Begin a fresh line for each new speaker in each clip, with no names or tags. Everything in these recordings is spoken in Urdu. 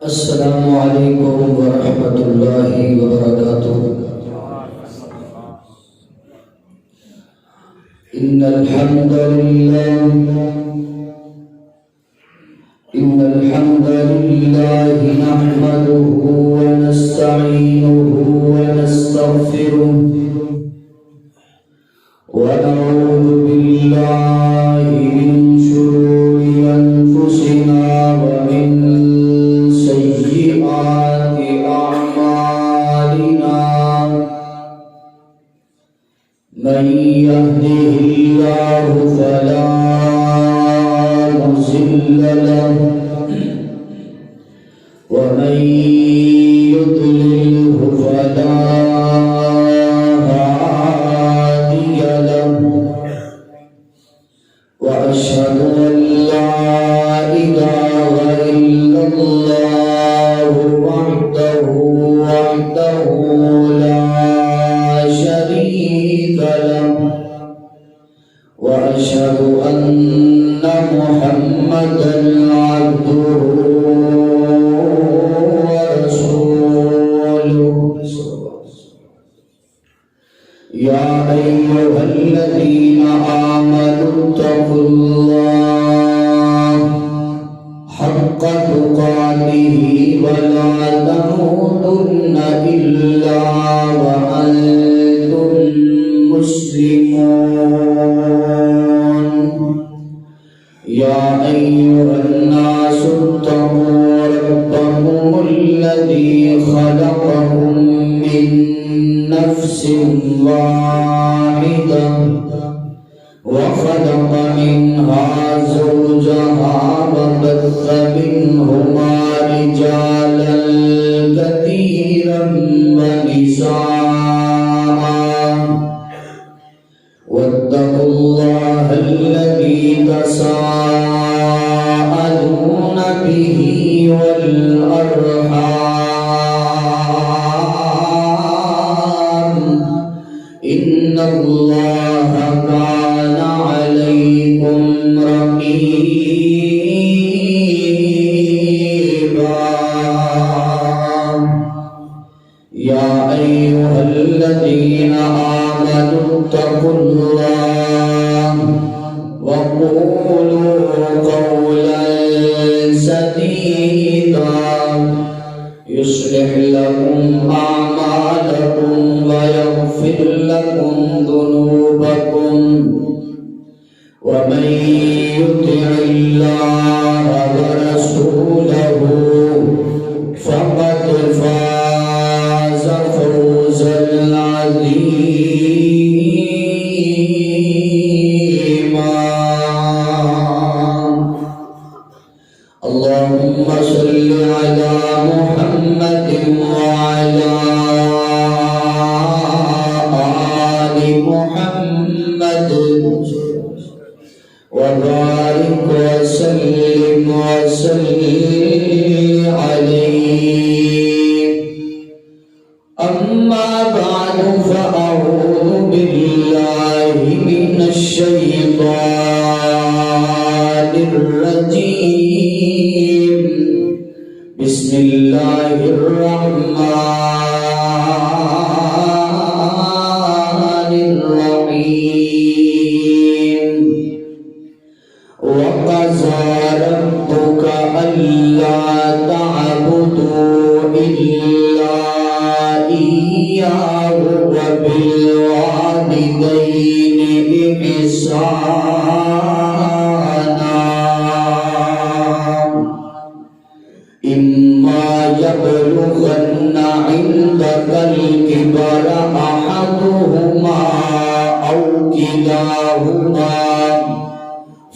السلام علیکم ورحمۃ اللہ وبرکاتہ۔ ان الحمد للہ نحمده ونستعینه ونستغفره ونعوذ باللہ من شرور انفسنا ومن سیئات اعمالنا، من يهده الله فلا مضل له ومن يضلله فلا هادي له، وأشهد أن لا إله إلا الله وحده لا شريك له، وأشهد أن محمدا عبده ورسوله۔ يا أيها الذين آمنوا اتقوا الله حق تقاته ولا تموتن إلا وأنتم مسلمون۔ يا أيها الناس اتقوا ربكم الذي خلقكم من نفس واحدة وخلق منها زوجها وبث منهما رجالا كثيرا ونساء، واتقوا الله الذي تساءلون به والأرحام، إن الله كان عليكم رقيبا۔ يا أيها الذين آمنوا اتقوا الله وقولوا قولا سديدا يصلح لكم أعمالكم ويغفر لكم ذنوبكم، ومن يطع الله ورسوله فقد فاز فوزا عظيما۔ اللهم صل على محمد وعلى آل محمد وبارك وسلم عليه۔ أما بعد فأعوذ بالله من الشيطان الرجيم، بسم الله الرحمن الرحيم۔ وقضى ربك ألا تعبدوا إلا إياه وبالوالدين إحسانا، إما يبلغن عندك الكبر أحدهما أو كلاهما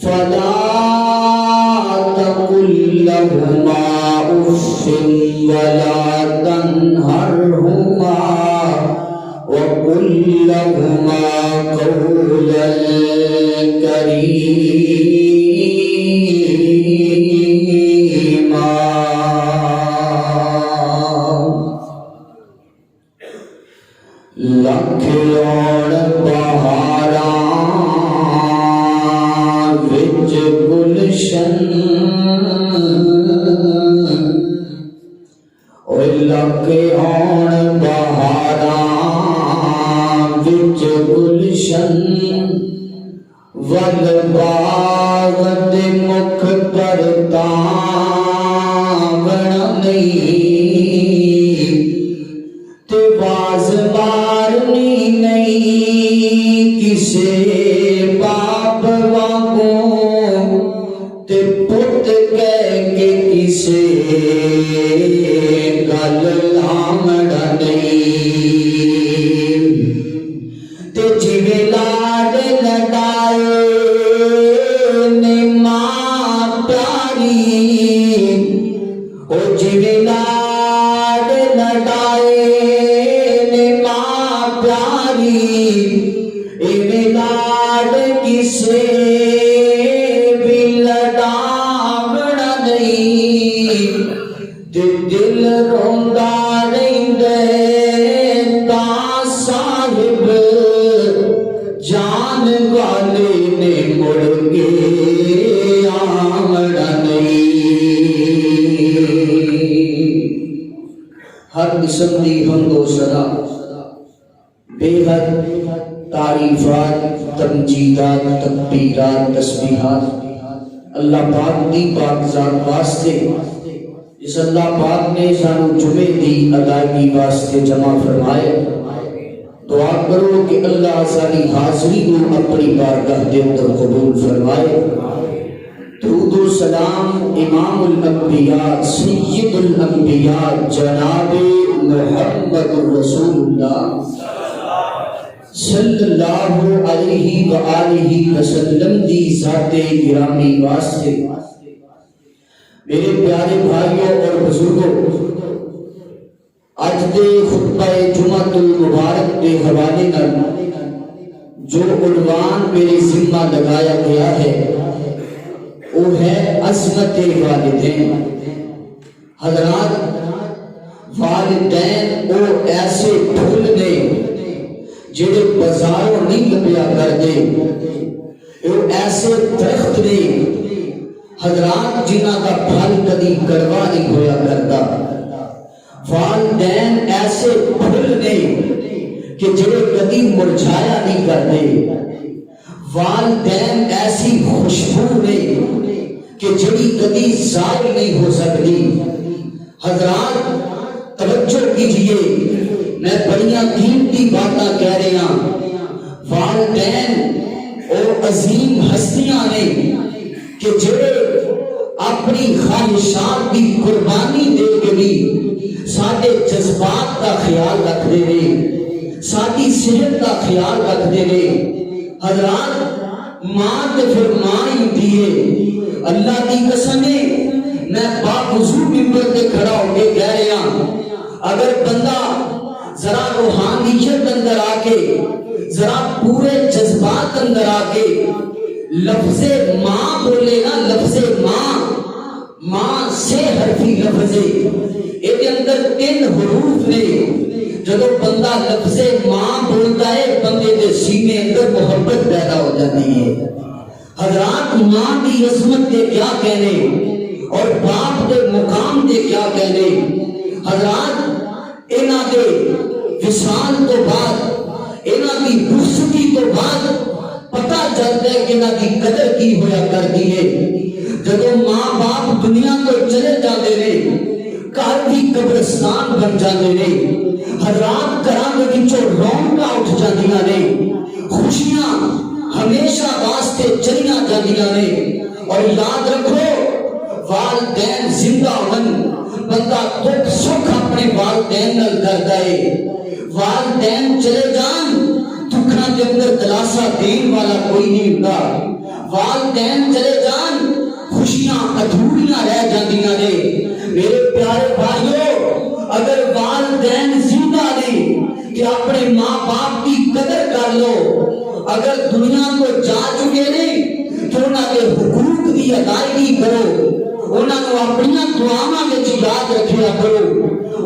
فلا تقل لهما أف ولا تنهرهما وقل لهما قولا كريما۔ لکھیوڑ پہاڑاں وچ گلشن لک آن بہاراں وچ گلشن ول باغ دے مکھ پر تاوݨ نہیں تے باز مارنی نہیں کسے باپ وانگوں تے پت کہہ کے کسے گل لامڑا نہیں تے جویں لاڈ لڈائے نے ماں پیاری او جویں لاڈ لڈائے نے ماں پیاری ایویں لاڈ کسے بھی لڈاوݨا نہیں تے دل روندا رہندا تاں صاحب جان والے نے مڑ کے آوݨا نہیں۔ ہر قسم دی حمد و ثنا بے حد تعریفات تمجیدات تکبیرات تسبیحات اللہ پاک دی پاک ذات واسطے جس اللہ پاک نے سانو جمعے دی ادائیگی واسطے جمع فرمائے۔ دعا کرو کہ اللہ ساری حاضری کو اپنی بارگاہ دے اندر قبول فرمائے۔ درود و سلام امام الانبیاء سید الانبیاء جناب محمد رسول اللہ صلی اللہ علیہ وآلہ وسلم دی ذات گرامی واسطے۔ میرے پیارے بھائیوں اور بزرگوں، اج دے خطبہ جمعۃ المبارک کے حوالے نال جو عنوان میرے ذمہ لگایا گیا ہے وہ ہے عظمت والدین۔ حضرات، والدین وہ ایسے پھول نے جڑے بازاروں نہیں لبیا کرتے، وہ ایسے درخت نے حضرات جنہاں کا پھل کدی کڑوا نہیں ہویا کرتا۔ والدین ایسے پھول نے کہ جڑے کدی مرجھایا نہیں کرتے۔ والدین ایسی خوشبو نے کہ جڑی کدی ضائع نہیں ہو سکتی۔ حضرات توجہ کیجئے، میں بڑیاں قیمتی باتاں کہہ رہے ہیں۔ والدین اور عظیم ہستیاں نے کہ جڑے اپنی خواہشات کی قربانی دے کے بھی ساڈے جذبات کا خیال رکھتے ہیں، ساری صحت کا خیال رکھتے ہیں۔ حضرات، ماں تے پھر ماں ہی ہوتی ہے۔ اللہ کی قسم ہے، میں باوضو ممبر تے کھڑا ہو کے کہہ رہا ہوں، اگر بندہ ذرا روحانیت اندر آ کے، ذرا پورے جذبات اندر آ کے لفظ ماں بولے نا، لفظ ماں، ماں سے حرفی لفظ ہے، ایک اندر 3 حروف نے۔ جب بندہ لفظ ماں بولتا ہے بندے دے سینے اندر محبت پیدا ہو جاتی ہے۔ حضرات، ماں کی عظمت کے کیا کہنے اور باپ کے مقام کے کیا کہنے۔ حضرات، انہاں دے وصال تو بعد، انہاں دی رخصتی تو بعد پتہ چلتا ہے کہ انہاں دی قدر کی ہویا کرتی ہے۔ جب ماں باپ دنیا کو چلے جاتے ہیں، گھر بھی قبرستان بن جاتے ہیں۔ حضرات، گھراں دے وچوں رونقاں اٹھ جاندیاں نے، خوشیاں ہمیشہ واسطے چلیاں جاندیاں نے۔ اور یاد رکھو، والدین زندہ ہون، بندہ دکھ سکھ اپنے والدین نال کردا ہے۔ والدین چلے جان، دکھاں دے اندر دلاسا دین والا کوئی نہیں ہوندا۔ والدین چلے جان، خوشیاں ادھوریاں رہ جاندیاں نے۔ میرے پیارے بھائیو، اگر والدین زندہ نے کہ اپنے ماں باپ کی قدر کر لو۔ اگر دنیا کو جا چکے نے تو انہاں کے حقوق کی ادائیگی کرو، انہاں کو اپنی دعاواں وچ یاد رکھیا کرو،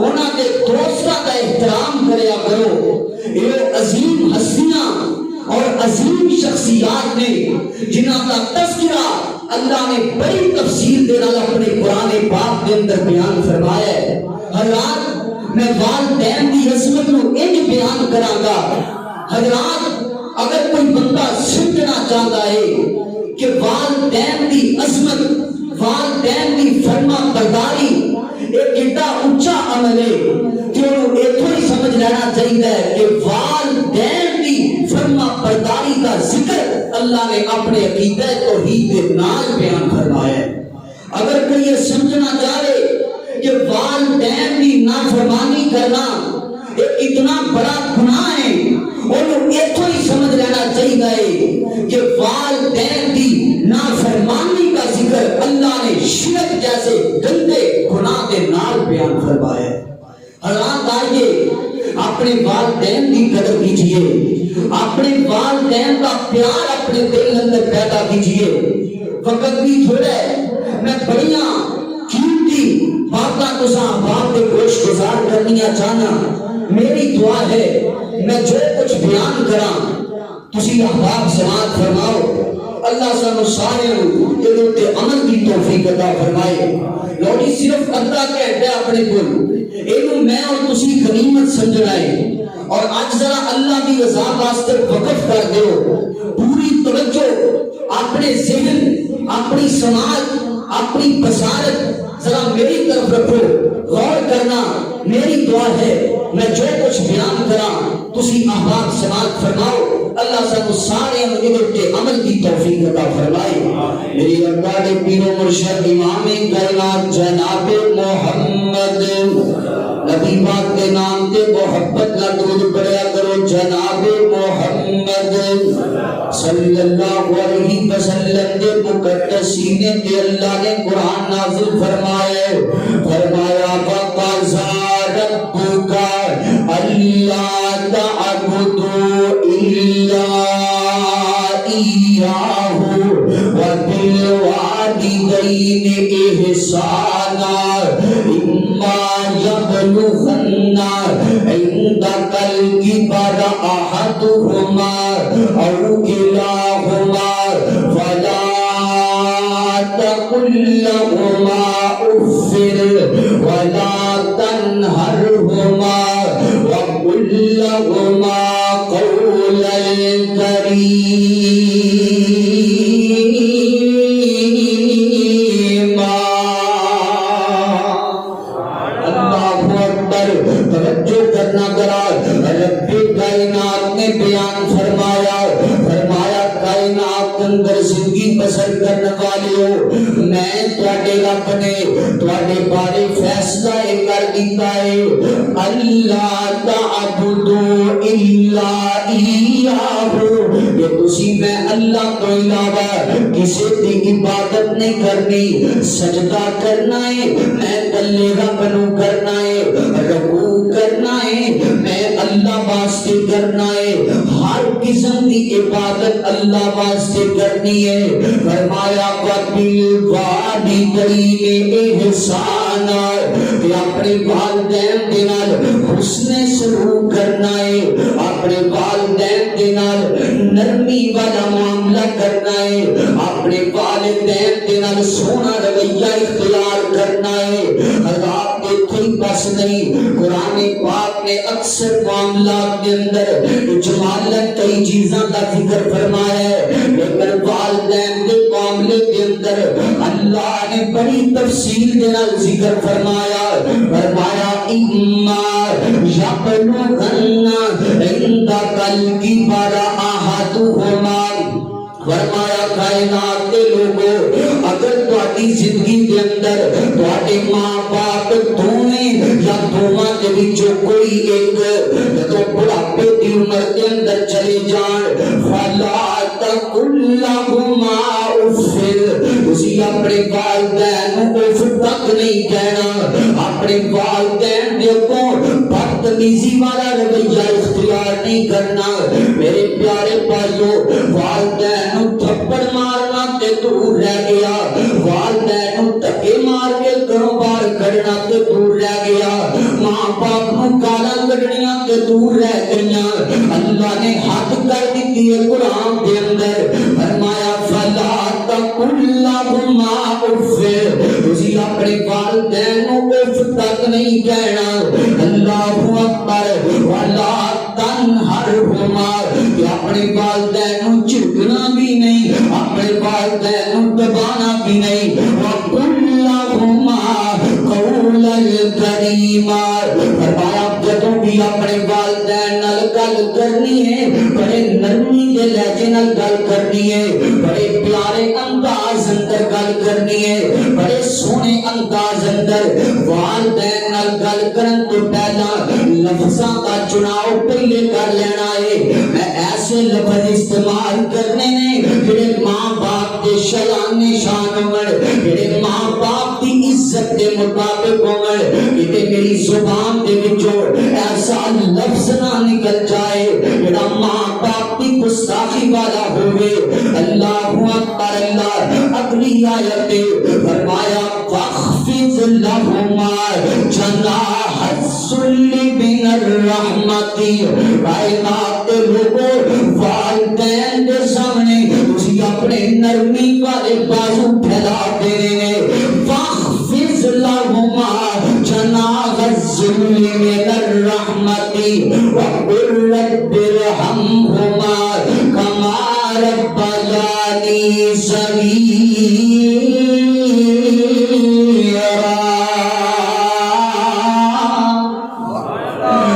انہاں کے دوستاں کا احترام کریا کرو۔ یہ عظیم ہستیاں اور عظیم شخصیات نے جنہاں کا تذکرہ اللہ نے بڑی تفصیل دے نال اپنے قرآن پاک کے اندر بیان فرمایا ہے۔ حضرات، میں والدین کی عظمت نو انج بیان کراں گا۔ حضرات اگر کوئی بندہ سمجھنا چاہتا ہے کہ والدین کی عظمت، والدین کی فرما برداری ایک ایڈا اونچا عمل ہے کہ انہوں ایتھوں ہی سمجھ لینا چاہیے کہ والدین کی فرما برداری کا ذکر اللہ نے اپنے عقیدہ توحید کے نال بیان فرمایا ہے۔ اگر کوئی یہ سمجھنا چاہے کہ والدین کی نافرمانی کرنا ایک اتنا بڑا گناہ ہے، انہوں ایتھوں ہی سمجھ لینا چاہیے کہ والدین کی نافرمانی کا ذکر اللہ نے شرک جیسے گندے گناہ کے نال بیان فرمایا ہے۔ حضرات آئیے اپنے والدین کی قدر کیجئے، اپنے والدین کا پیار اپنے دل اندر پیدا کیجئے۔ وقت بھی تھوڑا ہے، میں بڑیاں قیمتی باتاں تساں باپ کے گوش گزار کرنیاں چاہنا۔ میری دعا ہے میں جو کچھ بیان کراں تسی احباب سماعت فرماؤ، اللہ سانو سارے یہ تے عمل کی توفیق عطا فرمائے۔ لوڑی صرف ادھا گھنٹہ اپنے کول اینو میں اور تسی غنیمت سمجھنا ہے، اور اج ذرا اللہ کی رضا واسطے وقف کر دیو، پوری توجہ اپنے ذہن، اپنی سماعت، اپنی بصارت ذرا میری طرف رکھو، غور کرنا۔ میری دعا ہے میں جو کچھ بیان کراں تسی احباب سماعت فرماؤ، اللہ سب سارے تے عمل کی توفیق عطا فرمائے۔ میری ارباب پیر و مرشد امام کائنات جناب محمد نبی پاک کے نام تے محبت نہ درود پڑھیا کرو، جناب محمد صلی اللہ علیہ وسلم دے مقدس سینے تے اللہ نے قرآن نازل فرمایا، فرمایا وَقَضَىٰ رَبُّكَ أَلَّا تَعْبُدُوا إِلَّا إِيَّاهُ وَبِالْوَالِدَيْنِ إِحْسَانًا إِمَّا يَبْلُغَنَّ عِندَكَ الْكِبَرَ أَحَدُهُمَا أَوْ كِلَاهُمَا فَلَا تَقُل لَّهُمَا أُفٍّ وَلَا تَنْهَرْهُمَا وَقُل لَّهُمَا قَوْلًا كَرِيمًا۔ اللہ اکبر، توجہ کرنا ذرا، رب کائنات نے بیان فرمایا، فرمایا کائنات اندر زندگی بسر کرنے والیو، میں تواڈے رب نے تواڈے بارے فیصلہ کر دیتا ہے، اللہ تعبدوا الا ایاہ، کہ تسی میں اللہ تو علاوہ کسی کی عبادت نہیں کرنی، سجدہ کرنا ہے میں کلے رب نو کرنا ہے، رکوع کرنا ہے میں اللہ واسطے کرنا ہے، ہر قسم کی عبادت اللہ واسطے کرنی ہے۔ فرمایا وَبِالْوَالِدَيْنِ إِحْسَانًا، کہ اپنے والدین کے نال حسن سلوک کرنا ہے، اپنے والدین کے نال نرمی والا معاملہ کرنا ہے، اپنے والدین کے نال سونا رویہ اختیار کرنا ہے۔ حضرات کوئی بس نہیں، قرآن پاک نے اکثر معاملات کے اندر اجمالاً کئی چیزاں کا ذکر فرمایا ہے، لیکن والدین کے معاملے کے اندر اللہ نے بڑی تفصیل کے نال ذکر فرمایا، فرمایا اِمَّا يَبْلُغَنَّ عِندَكَ الْكِبَرَ أَحَدُهُمَا، فرمایا کائنات کے لوگوں اگر تہاڈی زندگی کے اندر تہاڈے ماں باپ دونوں یا دونوں کے وچوں کوئی ایک جدوں بڑھاپے دی عمر کے اندر چلے جان، فلا تقل لهما اف، تسی اپنے والدین کو اف تک نہیں کہنا، اپنے والدین کے کو بدتمیزی والا رویہ اختیار نہیں کرنا۔ میرے پیارے بھائیو، والدین تھپڑ مارنا تے دور رہ گیا، والدین دھکے مار کے گھروں باہر کھڑنا تے دور رہ گیا، ماں باپ نو گالاں کڈنیاں تے دور رہ گئیاں۔ اللہ نے حد کر دیتی ہے قرآن کے اندر، فرمایا فلا تقل لهما اف، تسی تسی اپنے والدین اف تک نہیں کہنا اللہ اکبر ولا تنہرہما کہ اپنے والدین جھڑکنا بھی نہیں اپنے والدین دبانا بھی نہیں وقل لہما قولا کریما فرمایا جدوں بھی اپنے والدین نال گل کرنی ہے بڑے نرمی دے لہجے نال گل کرنی ہے بڑے پیارے انداز اندر گل کرنی ہے بڑے سونے انداز اندر والدین نال گل کرن تو پہلا لفظاں کا چناؤ پہلے کر لینا ہے میں ایسے لفظ استعمال کرنے نے جڑے ماں باپ دے شان شان ہون جڑے ماں باپ دی عزت دے مطابق ہون کہ میری زبان دے وچوں ایسا لفظ نہ نکل جائے جڑا ماں باپ کی گستاخی والا ہوئے اللہ اکبر اللہ اگلی آیت فرمایا وَاخْفِضْ لَهُمَا جَنَاحَ الذُّلِّ مِنَ الرَّحْمَةِ کائنات لوگوں والدین کے سامنے تسی اپنے نرمی والے بازو پھیلا دینے وَاخْفِضْ لَهُمَا جَنَاحَ الذُّلِّ مِنَ الرَّحْمَةِ وَقُلْ رَبِّ ارْحَمْهُمَا كَمَا رَبَّيَانِي صَغِيرًا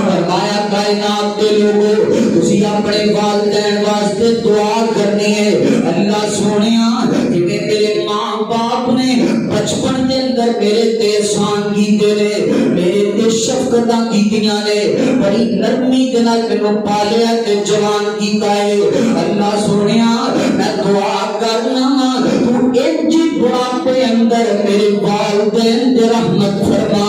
فرمایا کائنات کے لوگوں تسی اپنے والدین واسطے دعا کرنی ہے اللہ سونیا کہ میرے ماں باپ نے بچپن کے اندر میرے تے احسان کیتے نے میرے تے شفقتاں کیتیاں نے بڑی نرمی دے نال مینوں پالیا تے جوان کیتا ہے اللہ سونیا میں دعا کرنا تو انج بڑھاپے اندر میرے والدین دے رحمت فرما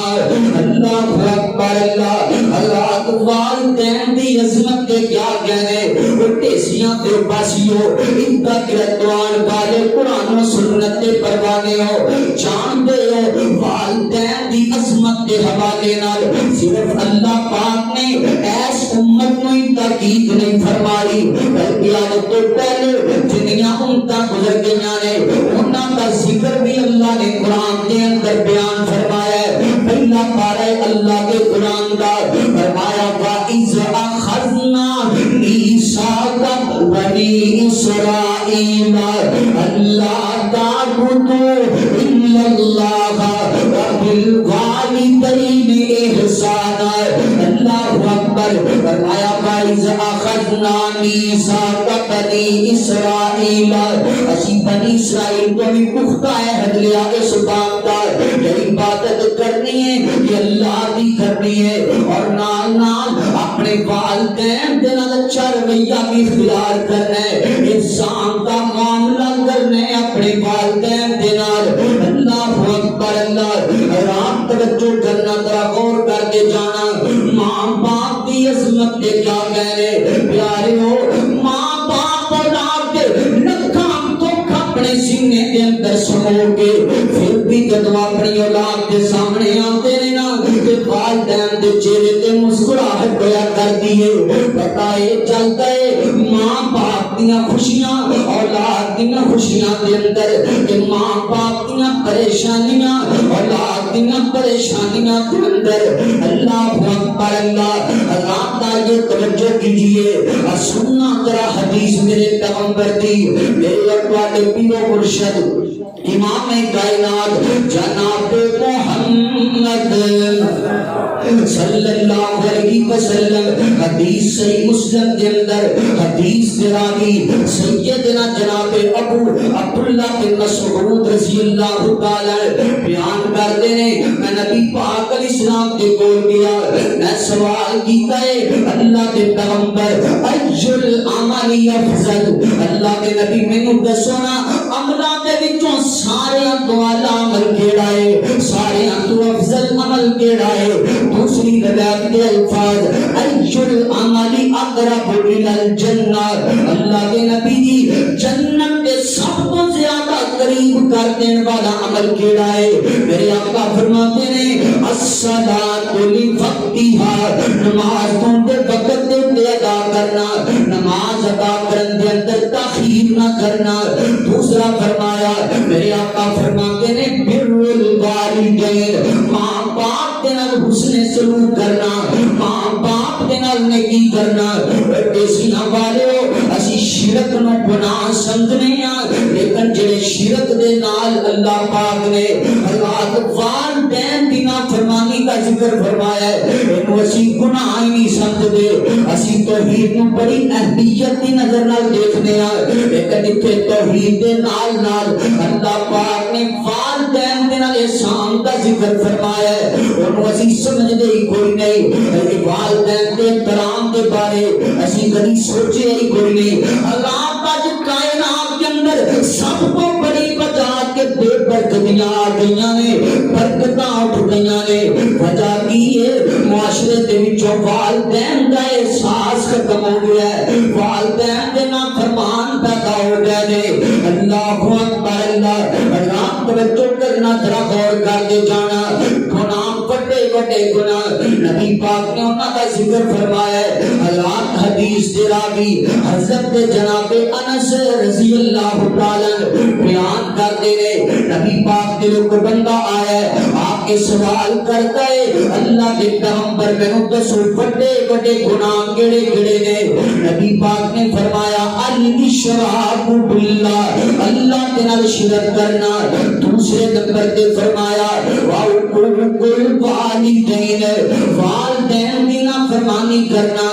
اللہ اکبر اللہ والدین دی عظمت کے کیا کہنے وہ ٹیسیاں تے باسیوں ان کا گردوان والے قرآن و سنت کے پروانے ہو جان دے ہو والدین دی عظمت کے حوالے نال صرف اللہ پاک نے ایس امت کو ہی تاکید نہیں فرمائی بلکہ آج تو پہلے جنیاں امتاں گزر گئیاں نے انہاں کا ذکر بھی اللہ نے قرآن کے اندر بیان فرمایا ہے پہلا پارہ اللہ کے قرآن کا فرمایا وَإِذْ أَخَذْنَا مِيثَاقَ بَنِي إِسْرَائِيلَ أَلَّا تَعْبُدُوا إِلَّا اللَّهَ وَبِالْوَالِدَيْنِ إِحْسَانًا اللہ اکبر فرمایا وَإِذْ أَخَذْنَا مِيثَاقَ بَنِي إِسْرَائِيلَ اسی بنی اسرائیل کو بھی پختہ عہد لیا اس بات کا یہ عبادت کرنی ہے یہ اللہ کی کرنی ہے اور نال نال اپنے والدین دے نال اچھا رویہ بھی اختیار کرنا ہے انسان کا معاملہ کرنا ہے اپنے والدین دے نال اللہ اکبر اللہ رات توجہ کرنا ذرا غور کر کے جانا ماں باپ کی عظمت کے کیا کہنے پیارے ہو ماں باپ اولاد کے نکام تو اپنے سینے کے اندر سمو کے پھر بھی جدو اپنی اولاد کے سامنے آتے ہیں نا کہ والدین دے چہرے تے مسکراہٹ ہویا کرتی ہے پتہ یہ چلتا ہے ماں باپ دیاں خوشیاں اولاد دیاں خوشیاں دے اندر کہ ماں باپ دیاں پریشانیاں اولاد دیاں پریشانیاں دے اندر اللہ اکبر اللہ کا یہ توجہ کیجئے اور سننا ذرا حدیث میرے پیغمبر دی میرے اقوال پیرو مرشد امام کائنات جناب محمد صلی اللہ علیہ وسلم حدیث صحیح مسلم کے اندر حدیث راوی سیدنا جناب ابو عبداللہ بن مسعود رضی اللہ تعالی بیان کرتے ہیں میں نبی پاک علیہ السلام کے کول گیا میں سوال کیتا ہے اللہ کے پیغمبر اجل عمل افضل اللہ کے نبی مینوں دسو نا عملاں دے وچوں سارے تو اعلی عمل کیڑا ہے سارے تو افضل عمل کیڑا ہے دوسری روایت کے الفاظ اجل عمل اقرب الى الجنہ اللہ کے نبی جی جنت کے سب کو زیادہ قریب کر دینے والا عمل کیڑا ہے میرے آقا فرماتے ہیں الصلاۃ لوقتها نماز دے وقت دے ادا کرنا نماز ادا کرن دے اندر تاخیر نہ کرنا دوسرا فرمایا میرے آقا فرماتے ہیں بر الوالدین حسن سلوک کرنا ماں باپ دے نال نیکی کرنا دیسیاں والے اسی شرک نو گناہ سمجھنے لیکن جڑے شرک دے نال اللہ پاک نے حالات والدین دی نافرمانی کا ذکر فرمایا ہے انہوں اسی گناہ ہی نہیں سمجھتے اسی توحید نو بڑی اہمیت دی نظر نال دیکھنے لیکن اتنے توحید دے نال نال اللہ پاک نے والدین دے نال احسان کا ذکر فرمایا ہے انہوں اسی سمجھتے ہی کوئی نہیں والدین دے احترام کے بارے اسی کبھی سوچے ہی کوئی نہیں اللہ تاج کائنات کے اندر سب کو بڑی وجہ کے بے برکتیاں آ گئیاں نے برکتاں اٹھ گئیاں نے وجہ کی ہے معاشرے دے وچوں والدین دا احساس ختم ہو گیا ہے والدین دے نافرمان پیدا ہو گئے نے اللہ اکبر اللہ توجہ کرنا ذرا غور کر کے جانا گناہ بڑے بڑے گناہ نبی پاک نے انہاں کا ذکر فرمایا ہے حالات حدیث دے راوی حضرت جناب انس رضی اللہ تعالی بیان کرتے ہیں نبی پاک دے لوگ بندہ آیا ہے آپ کے سوال کرتا ہے اللہ کے پیغمبر میں دسو بڑے بڑے گناہ کیڑے کیڑے نے نبی پاک نے فرمایا الاشراک باللہ اللہ کے نال شرک کرنا دوسرے نمبر پہ فرمایا وعقوق الوالدین والدین کی نافرمانی کرنا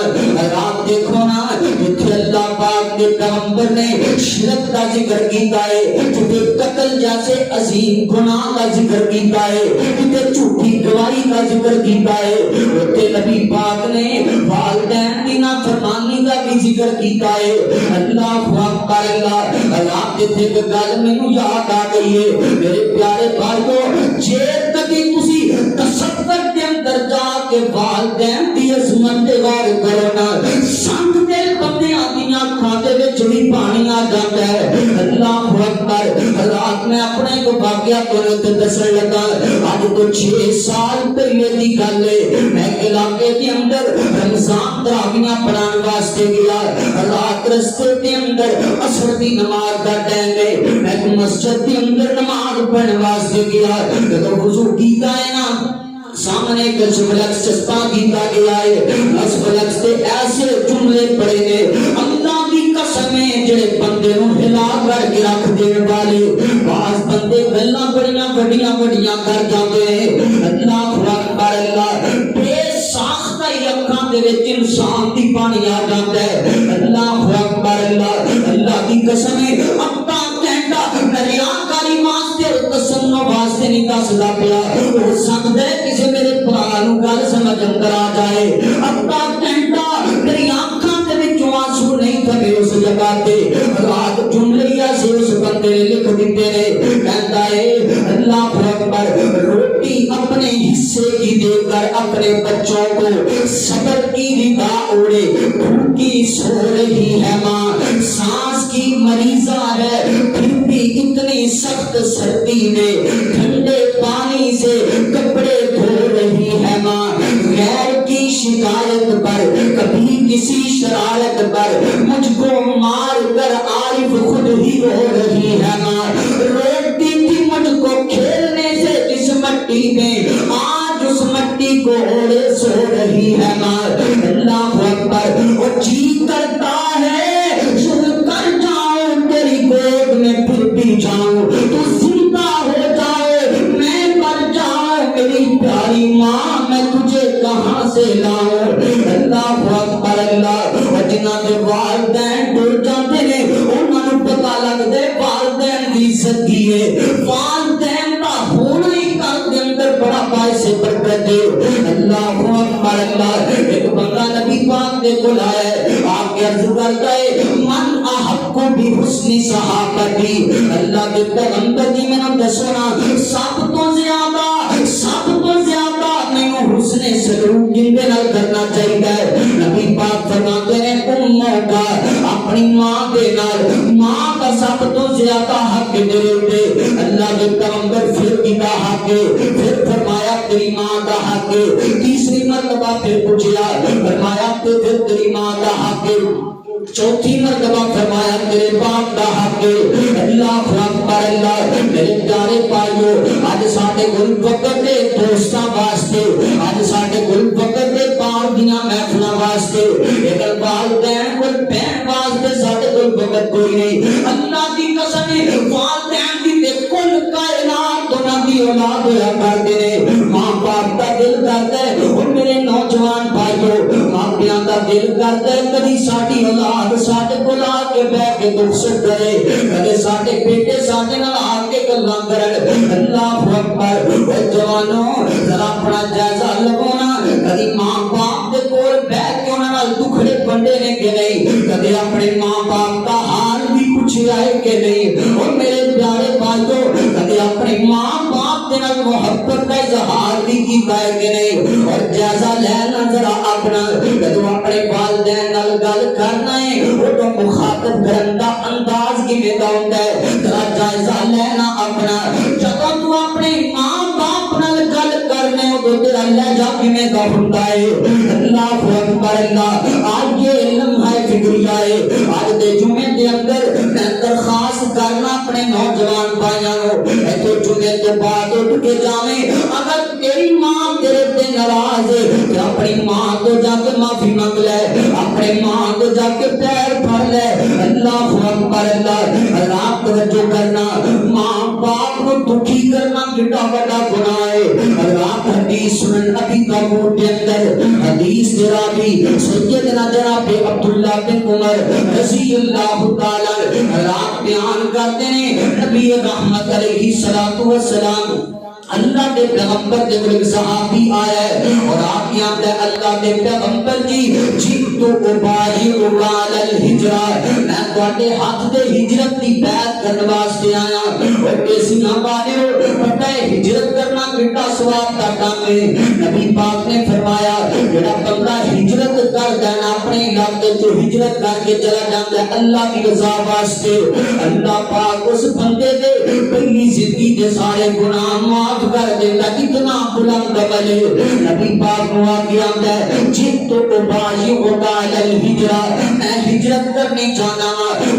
آپ دیکھو نا کہ اللہ پاک کے پیغمبر نے شرک کا ذکر کیتا ہے کہ قتل جیسے عظیم گناہ کا ذکر کیتا ہے کہ جھوٹی گواہی کا ذکر کیتا ہے کہ نبی پاک نے والدین کی نافرمانی کا بھی ذکر کیتا ہے اللہ اکبر اللہ کے تے گل مینوں یاد آ گئی ہے میرے پیارے بھائیو جے کبھی تسی تصور دے اندر جا کے والدین دی عظمت تے غور کرو نا سنگ دے بندیاں دیاں اکھاں دے وچ بھی پانی آ جاندا ہے اللہ اکبر رات میں اپنے کو واقعہ تے دسن لگا اج تو 6 سال پہلے دی گل ہے میں علاقے دے اندر رمضان تراویح پڑھان واسطے گیا رات رستے دے اندر عصر دی نماز دا ٹائم ہے میں مسجد دے اندر نماز پڑھن واسطے گیا تو وضو کیتا ہے نا سامنے کچھ فلکس چسپا کیتا گیا ہے اس فلکس تے ایسے جملے پڑے نے اللہ کی قسم ہے جڑے بندے نو ہلا کر کے رکھ دین والے بعض بندے گلاں بڑیاں بڑیاں بڑیاں کر جاندے ہیں اللہ اکبر اللہ بے ساختہ ہی اکھاں دے وچ انسان دی پانی آ جاندا ہے اللہ اکبر اللہ کی قسم ہے اپنا کہندا ریاکاری واسطے تسنن واسطے نہیں دسدا پیا ہو سکدا ہے کسے میرے بھرا نوں گل سمجھ اندر آ جائے اپنا کہندا میری آنکھاں دے وچوں آنسو نہیں تھے اس جگہ تے رات جملے ایسے اس بندے نے لکھ دتے نے کہندا ہے اللہ اکبر روٹی اپنے حصے کی دے کر اپنے بچوں کو صبر کی رضا اوڑے بھوکی سو رہی ہے ماں سانس کی مریضہ ہے پھر بھی اتنی سخت سردی میں ٹھنڈے پانی سے کپڑے دھو رہی ہے ماں غیر کی شکایت پر کبھی کسی شرارت پر مجھ کو مار کر عارف خود ہی رو رہی ہے ماں روکتی تھی مجھ کو کھیلنے سے جس مٹی میں آج اس مٹی کو اوڑے سو رہی ہے ماں اللہ اکبر وہ جی کرتا ہے کر جاؤں تیری گود میں پھر بھی جاؤں تو زندہ ہو جائے میں مر جاؤں میری پیاری ماں میں تجھے کہاں سے لاؤں اللہ اکبر اللہ جنہاں دے والدین ڈر جاتے ہیں انہاں نوں پتہ لگدا ہے والدین دی عزت کی ہے والدین دا ہونا ہی گھر دے اندر بڑا باعث برکت ہے اللہ اکبر اللہ ایک بندہ نبی پاک دے کول آیا ہے آپ کے عرض کرتا ہے من احق بھی حسن صحابتی اللہ کے پیغمبر دی میں نے دسونا سب تو زیادہ میں حسن سلوک جن پہ نہ کرنا چاہیے نبی پاک فرماتے ہیں اموں کا اپنی ماں دے نال ماں کا سب تو زیادہ حق تیرے دے اللہ کے پیغمبر پھر کیتا حق پھر فرمایا تیری ماں کا حق تیسری مرتبہ پھر پوچھا فرمایا پھر تیری ماں کا حق چوتھی مرتبہ فرمایا تیرے باپ کا حق اللہ اکبر اللہ میرے پیارے بھائیو آج ساڈے کول وقت دے دوستاں واسطے، اج ساڈے کول وقت دے باہر دیاں محفلاں واسطے، لیکن والدین کول بہن واسطے ساڈے کول وقت کوئی نہیں۔ اللہ دی قسم ہے والدین دی تے کل کائنات انہاں دی اولاد ہویا کردے نے۔ ماں باپ دا دل کردا ہے او میرے نوجوان بھائیو، ماں پیاں دا دل کردا ہے کدی ساڈی اولاد ساڈے کول آ کے بیٹھ کے دکھ سکھ کرے، کدی ساڈے بیٹے ساڈے نال آ کے گلاں کرن۔ اللہ اکبر۔ او جوانو ذرا اپنا جائزہ لو نا، کدی ماں باپ دے کول بیٹھ کے انہاں نال دکھڑے بنڈے نے کہ نہیں، کدی اپنے ماں باپ دا حال بھی پوچھیا ہے کہ نہیں۔ اور میرے پیارے بھائیو کدی اپنے ماں باپ دے نال محبت کا اظہار بھی کیتا ہے کہ نہیں۔ اور جائزہ لینا ذرا اپنا، جدوں اپنے والدین نال گل کرنا ہے اودوں مخاطب کرن دا انداز کیویں دا ہوندا ہے، ذرا جائزہ لینا اپنا۔ جدوں تو اپنے ماں باپ نال گل کرنے اودوں تیرا لہجہ کیویں دا ہوندا ہے۔ اللہ اکبر اللہ۔ آج یہ لمحہ فکریہ ہے، آج دے جمعے دے اندر میں درخواست کرنا اپنے نوجوان بھائیاں نو، ایتھے جمعے تو بعد اٹھ کے جاویں، اگر تیری ماں تیرے تے ناراض ہے تے اپنی ماں کو جا کے معافی مانگ لے، اپنی ماں کو جا کے پیر پھڑ لے۔ اللہ اکبر اللہ۔ اللہ توجہ کرنا، ماں باپ کو دکھی کرنا کتنا بڑا گناہ ہے۔ اللہ حدیث سنن ابی داؤد کے اندر حدیث دے راوی سیدنا جناب عبداللہ بن عمر رضی اللہ تعالی عنہ بیان کرتے ہیں، نبی رحمت علیہ الصلوۃ والسلام اللہ دے پیغمبر دے ایک صحابی آیا ہے اور آپ یہاں دے اللہ دے پیغمبر جی جیتو ابائی اگال الہجرہ، میں تواڈے ہاتھ دے ہجرت دی بیعت کرن واسطے آیا۔ اور کسی نہ بانے ہو پتہ ہے ہجرت کرنا کتنا ثواب دا کام ہے۔ نبی پاک نے فرمایا جڑا بندہ ہجرت کردا ہے اپنے علاقے تو ہجرت کر کے چلا جاندا ہے اللہ کی رضا واسطے، اللہ پاک اس بندے دے پہلی زندگی دے سارے گناہ معاف کر دیتا۔ کتنا بلند عمل ہے۔ نبی پاک نو آگیا ہے جن تو ابائی اگال الہجرہ، میں ہجرت کرنی چاہنا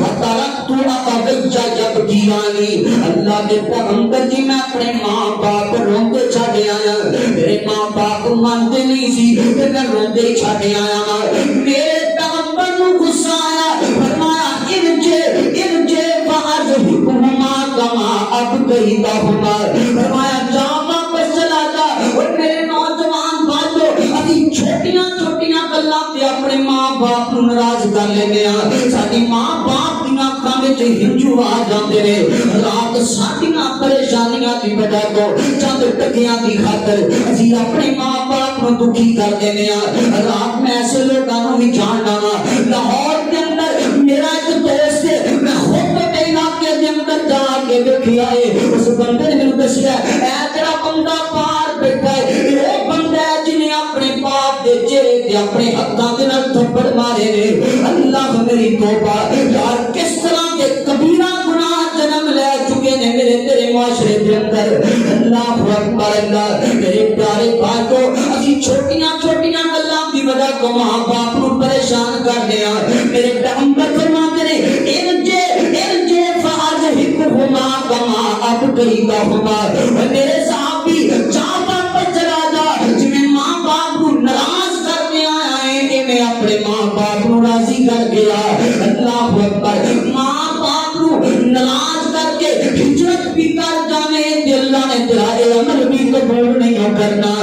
وطرق تو اقبجہ جب گیانی۔ اللہ کے پیغمبر جی میں اپنے ماں باپ روندے چھاڑے آیا، میرے ماں باپ مانتے نہیں سی کہ میں روندے چھاڑے آیا۔ میرے پیغمبر نو غصہ آیا، فرمایا ارجع فارجعهما کما ابغیتہما، فرمایا جا واپس چلا جا۔ اور میرے نوجوان بھائیو ابھی چھوٹیاں چھوٹیاں گلاں تے اپنے ماں باپ نو ناراض کر لیندے ہاں۔ ساڈی ماں باپ دی اکھاں وچ ہنجو آ جاندے نے، رات ساڈیاں پریشانیاں دی وجہ تو چند ٹکیاں دی خاطر اسی اپنے ماں باپ نو دکھی کر دیندے ہاں۔ رات میں ایسے لوکاں نو بھی جاننا وا، لاہور دے اندر میرا ایک دوست ہے، میں خود اپنے علاقے دے اندر جا کے دیکھیا ہے، اس بندے نے مینوں دسیا اے تیرا بندہ باہر بیٹھا ہے، وہ بندہ ہے جنہیں اپنے باپ دے چہرے تے اپنے ہاتھاں دے نال تھپڑ مارے نے۔ اللہ میری توبہ، یار کس طرح کے کبیرہ گناہ جنم لے چکے نے میرے تیرے معاشرے دے اندر۔ اللہ اکبر اللہ۔ میرے پیارے بھائیو اسی چھوٹیاں چھوٹیاں گلاں دی وجہ تو ماں باپ نو پریشان کر دیا۔ میرے پیغمبر فرماتے ہیں ارجع فارجعهما کما ابغیتہما، میرے صحابی جا واپس چلا جا، جویں ماں باپ کو ناراض کر کے آیا ہے میں اپنے ماں باپ کو راضی کر گیا۔ اللہ اکبر۔ ماں باپ کو ناراض کر کے ہجرت بھی کر جانے تے اللہ نے تیرا اے عمل بھی قبول نہیں کرنا۔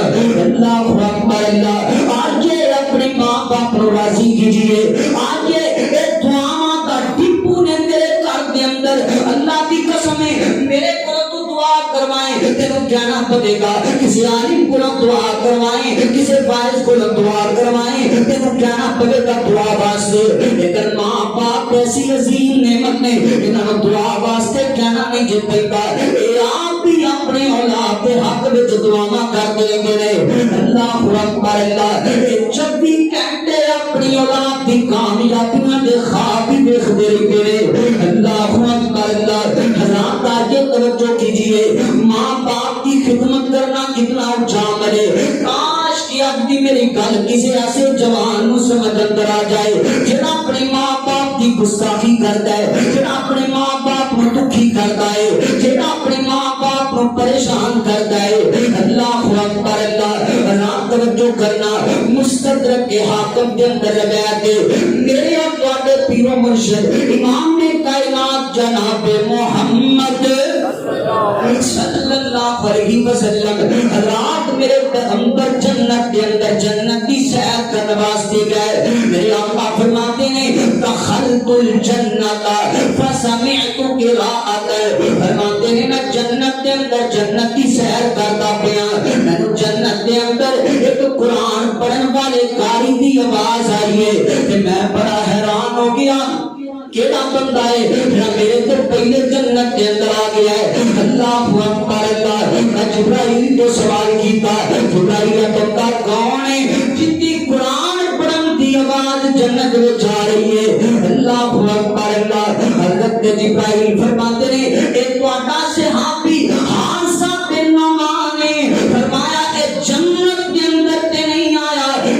اللہ اکبر اللہ۔ آج اپنے ماں باپ کو راضی کیجئے۔ آج یہ دعاواں کا ٹپو نے میرے گھر دے اندر اللہ کی قسم ہے میرے کو تو دعا کروائیں تینوں کہنا پڑے گا، کسی عالم کو دعا کروائیں، کسی فائز کو دعا کروائیں، تینوں کہنا پڑے گا دعا واسطے۔ لیکن ماں باپ ایسی عظیم نعمت نے انہاں دعا واسطے کہنا نہیں جے پیندا۔ اے آپ بھی اپنے اولاد دے حق وچ دعاواں کردے رہندے نے۔ اللہ اکبر اللہ۔ اے 24 گھنٹے اپنی اولاد دی کامیابیاں دے خواب بھی دیکھدے رہندے نے۔ اللہ اکبر اللہ۔ حضرات آگے توجہ کیجئے، ماں باپ کی خدمت کرنا کتنا اونچا عمل ہے۔ کاش کہ اب بھی میری گل کسی ایسے جوان نو سمجھ اندر آ جائے جڑا اپنے ماں باپ کی گستاخی کرتا ہے، جڑا اپنے ماں باپ نو دکھی کرتا ہے، جڑا اپنے ماں باپ نو پریشان کرتا ہے. اللہ اکبر اللہ. رات توجہ کرنا مستدرک کے حاکم کے اندر روایت ہے میرے اور تواڈے پیر و مرشد امام نے کائنات جناب محمد صلی اللہ علیہ وسلم رات میرے پیغمبر جنت کے اندر جنت کی سیر کرنے واسطے گئے. میرے آقا فرماتے ہیں دخلت الجنت فسمعت قراءت. فرماتے ہیں میں جنت کے اندر جنت کی سیر کرتا پیا میں جنت کے اندر ایک قرآن پڑھنے والے قاری کی آواز آئی ہے کہ میں بڑا حیران ہو گیا کیڑا بندہ ہے جڑا میرے تو پہلے جنت کے اندر آ گیا ہے. اللہ اکبر اللہ. میں جبرائیل کو سوال کیتا جبرائیل بندہ کون ہے جن کی قرآن پڑھن دی آواز جنت میں جا رہی ہے. اللہ اکبر اللہ. حضرت جبرائیل فرماتے ہیں اے تواڈا صحابی حارثہ بن نعمان نے فرمایا اے جنت کے اندر تے نہیں آیا اے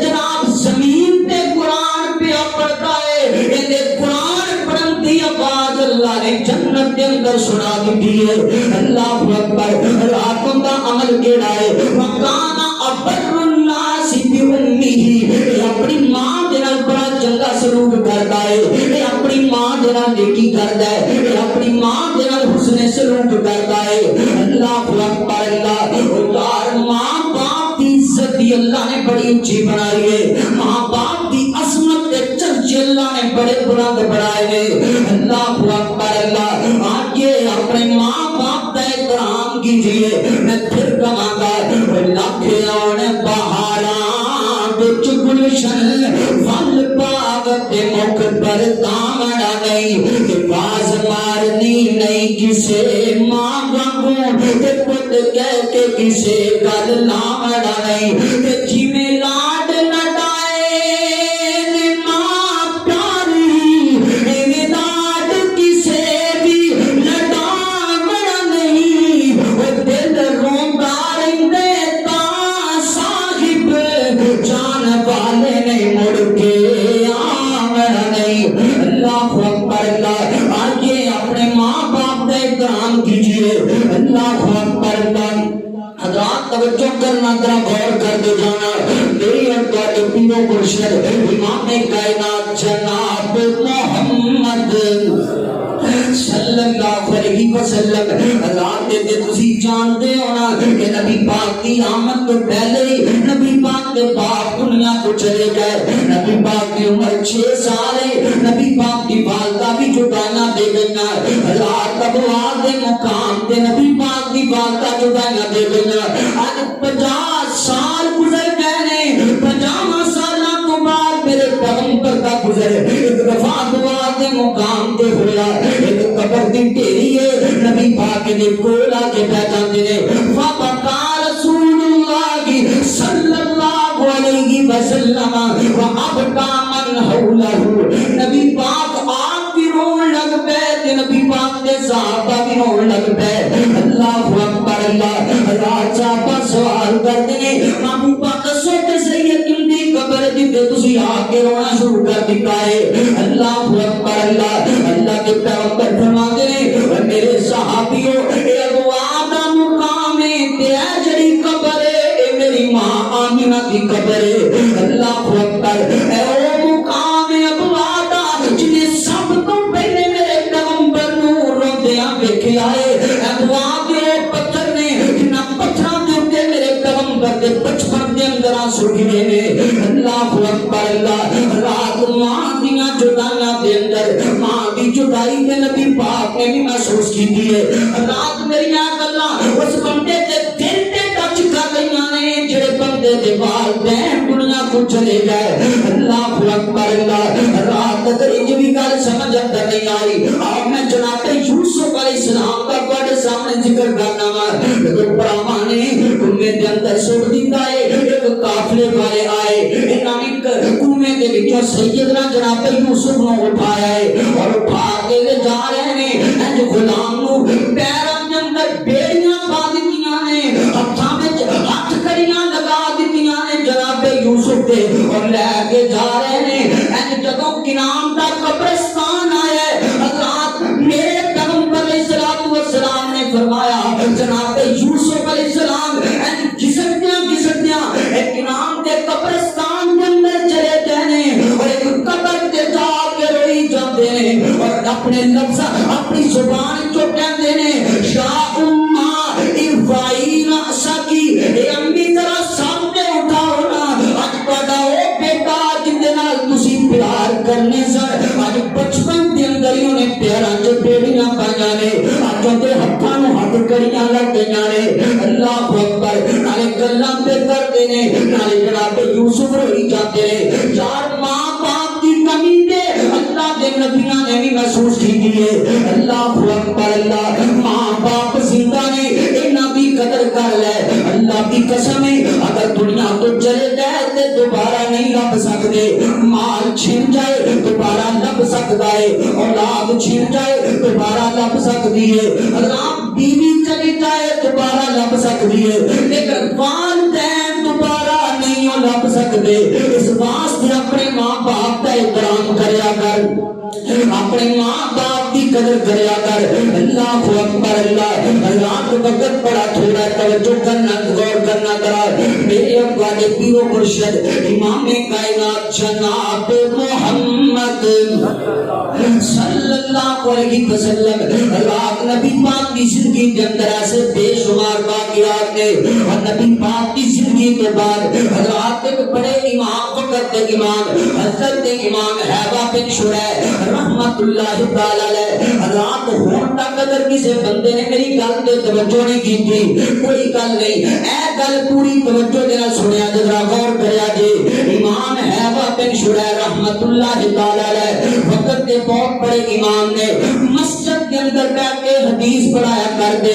جناب زمین تے قرآن پہ پڑھتا ہے. اے قرآن پڑھن دی آواز اللہ نے جنت کے اندر سنا دی ہے. اللہ اکبر. راتوں کا عمل کیڑا ہے وکانا ابر الناس بامہ. اپنی ماں دے نال بڑا چنگا سلوک کرتا ہے. اپنی ماں دے نال نیکی کرتا ہے. اپنی ماں دے نال حسن سلوک کرتا ہے. اللہ اکبر اللہ. یار ماں باپ کی عزت بھی اللہ نے بڑی اونچی بنائی ہے. ماں باپ کی عظمت کے چرچے اللہ نے بڑے بلند بنائے ہیں. اللہ اکبر اللہ. آگے اپنے ماں باپ کا احترام کیجیے. میں پھر کہاں گا لکھے آنے بہاراں بچ گلشن ول باغ تے مکھ پر دامڑا نہیں کہ باز مارنی نہیں کسے ماں بابوں تے پت کہہ کے کسے گل لامڑا نہیں کہ جی میں لاڈ لڈائے نے ماں پیاری اے لاڈ کسے بھی لڈامڑا نہیں. وہ دل روندا رہندے تا صاحب جان والے نہیں مڑ کے آمڑا نہیں. اللہ اکبر اللہ. آئیے اپنے ماں باپ کا احترام کیجیے. اللہ اکبر اللہ. حضرات توجہ کرنا ذرا غور کر دے جانا میری اور تواڈے پیر و مرشد امام کائنات جناب محمد صلی اللہ علیہ وسلم. رات دے تسی جانتے ہو نا کہ نبی پاک کی آمد تو پہلے ہی نبی پاک کے باپ دنیا کو چلے گئے. نبی پاک کی عمر 6 سال ہے. نبی پاک کی والدہ بھی جدائیاں دے گئیاں. رات ابوا دے مقام تے نبی پاک کی والدہ جدائیاں دے گئیاں. آج 50 سال گزر گئے نے. 50 سالاں تو بعد میرے پیغمبر کا گزر ایک دفعہ دعا دے مقام تے ہویا. ایک قبر دی ڈیری ہے نبی پاک دے کول آ کے بیٹھ جاندے نے. فبکا رسول اللہ صلی اللہ علیہ وسلم وابکا من حولہ. نبی پاک آپ بھی رون لگ پے نبی پاک دے صحابہ بھی رون لگ پے. اللہ اکبر اللہ. اللہ صحابہ سوال کرتے ہیں محبوبہ دسو تے صحیح کن دی قبر جتے تسی آ کے رونا شروع کر دیتا ہے. اللہ اکبر اللہ. اللہ کے پیغمبر فرماتے ہیں میرے صحابیوں اے ابوا دا مقام ہے تے اے جڑی قبر ہے اے میری ماں آمینہ کی قبر ہے. اللہ اکبر. اے او مقام ہے ابوا دا جنہیں سب تو پہلے میرے پیغمبر نو روندیاں ویکھیا ہے. ابوا دے پتھر نے جنہ پتھراں دے اوتے میرے پیغمبر دے بچپن دے اندر آنسو گرے نے. اللہ اکبر اللہ. رات ماں دیاں جدائیاں دے اندر ماں دی جدائی تے نبی پاک نے بھی محسوس کی ہے. رات میری گلاں اس بندے دے دل تے ٹچ کر گئیاں نے جڑے بندے دے والدین دنیا کو چلے گئے. اللہ اکبر اللہ. رات اگر یہ بھی گل سمجھ اندر نہیں آئی اب میں جناب یوسف علیہ السلام کا بڑے سامنے ذکر کرنا وا. لیکن براہماں نے کنویں دے اندر سٹ دیتا ہے. ایک قافلے والے آئے انہاں نے کنویں دے وچوں سیدنا جناب یوسف نو اٹھایا ہے اور اٹھا کے لے جا رہے ہیں. اج غلام نو پیراں دے اندر بیڑیاں پا دتیاں نے ہتھاں وچ ہتھ کڑیاں لگا دتیاں نے جناب یوسف دے اور لے کے جا رہے ہیں. اج جدوں کنام دا قبرستان آیا ہے حضرات میرے پیغمبر علیہ الصلوۃ والسلام نے فرمایا کرتے ہیں نالے جناب یوسف روئی جاتے ہیں یار ماں باپ کی کمی دے اللہ دے نبیوں نے بھی محسوس کی دیئے اللہ اکبر اللہ ماں باپ زندہ نے انہاں بھی قدر کر لے اللہ کی قسم ہے اگر دنیا تو چلے جائے تے دوبارہ نہیں لب سکتے مال چھن جائے دوبارہ لب سکتا ہے اولاد چھن جائے دوبارہ لب سکتی ہے اللہ بیوی چلی جائے دوبارہ لب سکتی ہے لیکن والدین دوبارہ نہیں لب سکتے اس واسطے اپنے ماں باپ کا احترام کریا کر اپنے ماں باپ کی قدر کریا کر اللہ اکبر اللہ کو وقت بڑا تھوڑا توجہ کرنا غور کرنا کرا میرے ابا کے پیرو مرشد امام کائنات جناب محمد صلی اللہ علیہ وسلم رات نبی پاک کی زندگی کے اندر ایسے بے شمار واقعات نے اور نبی پاک کی زندگی کے بعد رات ایک بڑے امام وقت امام حضرت امام حیبہ بن شریح رحمت اللہ تعالی علیہ رات ہون تک اگر کسی بندے نے میری گل تے توجہ نہیں کی تھی کوئی گل نہیں اے گل پوری توجہ دینا سنیا ذرا غور کریا جی امام حیبہ بن شریح رحمت اللہ تعالی علیہ وقت کے بہت بڑے امام نے مسجد کے اندر بیٹھ کے حدیث پڑھایا کرتے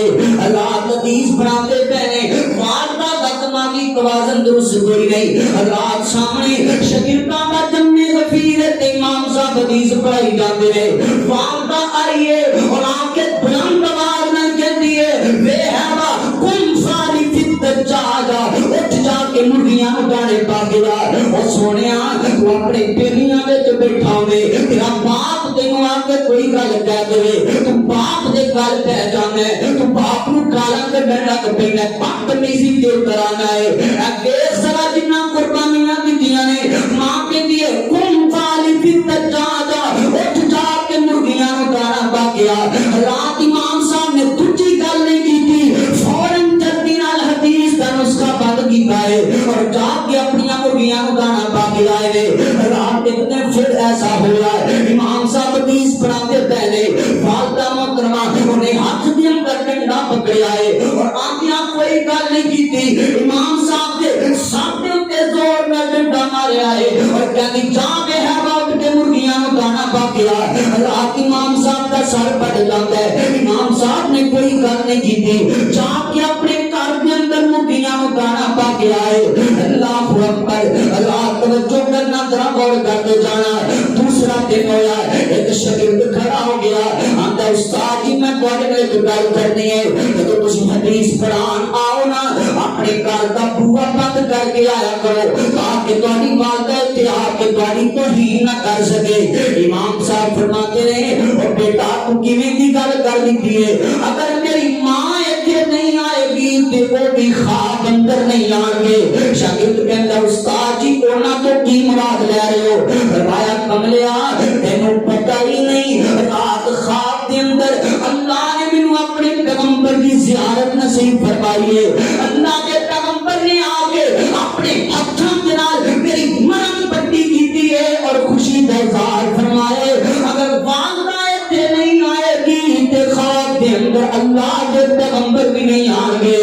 رات حدیث پڑھاتے پہنے والدہ کا دماغی توازن درست کوئی نہیں رات سامنے شاگرداں دا جمع غفیر امام صاحب حدیث پڑھائی جاتے ہیں والدہ آئیے اور آن کے بلند آواز میں کہتی ہے بے حیبہ کم فاری فت جاگا اٹھ جا کے مرغیاں اٹھانے پاگلا اور سونیا تو اپنے بیلیاں میں تو بیٹھا ہوئے تیرا باپ تینوں آ کے کوئی گل کہہ دے تو باپ دے گل پہ جانا ہے تو باپ نو گالاں کڈنا کپینا بدتمیزی تے کرانا ہے اگے سارا جنہ قربانیاں دتیاں نے ماں کہندی ہے کم فاری فت جاگا اٹھ جا کے مرغیاں اٹھانا پاگیا رات امام صاحب نے دوجی گل نہیں کی تھی فوراً جلدی نال حدیث کا نسخہ بند کیتا ہے اور جا کے اپنی مرغیاں اٹھانا پاگیا ہے رات ایک دن پھر ایسا ہوا امام صاحب حدیث پڑھاتے پہلے والدہ محترمہ انہیں ہاتھ دے اندر ڈنڈا پکڑیا ہے اور آنکھیاں کوئی گل نہیں کی تھی امام صاحب کے ساتھ تے زور میں ڈنڈا ماریا ہے اور کہندی جا کے ہے اٹھ کے مرغیاں نو دانا پا گیا رات امام صاحب کا سر پھٹ جاتا ہے امام صاحب نے کوئی گل نہیں کی تھی جا کے اپنے گھر کے اندر مرغیاں نو دانا پا گیا ہے اللہ اکبر اللہ توجہ کرنا ذرا غور کرتے جانا دوسرا دن ہویا ایک شاگرد کھڑا ہو گیا آندا استاد جی میں تواڈے نال ایک گل کرنی ہے جدوں تسی حدیث پڑھان آؤ نا اپنے گھر دا بوہا بند کر کے آیا کرو تاکہ تہاڈی والدہ تے آ کے تہاڈی توہین نہ کر سکے امام صاحب فرماتے رہے او بیٹا تو کیویں دی گل کر دتی ہے اگر میری ماں ایتھے نہیں آئے گی تے وہ بھی خواب اندر نہیں آن گے شاگرد کہندا استاد جی انہاں تو کی مراد لے رہے ہو فرمایا کملیا تینوں پتہ ہی نہیں رات خواب دے اندر اللہ نے مینوں اپنے پیغمبر کی زیارت نصیب فرمائی ہے اللہ کے پیغمبر نے آ کے اپنے ہتھاں دے نال میری مرہم پٹی کیتی ہے اور خوشی کا اظہار فرمائے اگر والدہ ایتھے نہیں آئے گی تے خواب دے اندر اللہ کے پیغمبر بھی نہیں آن گے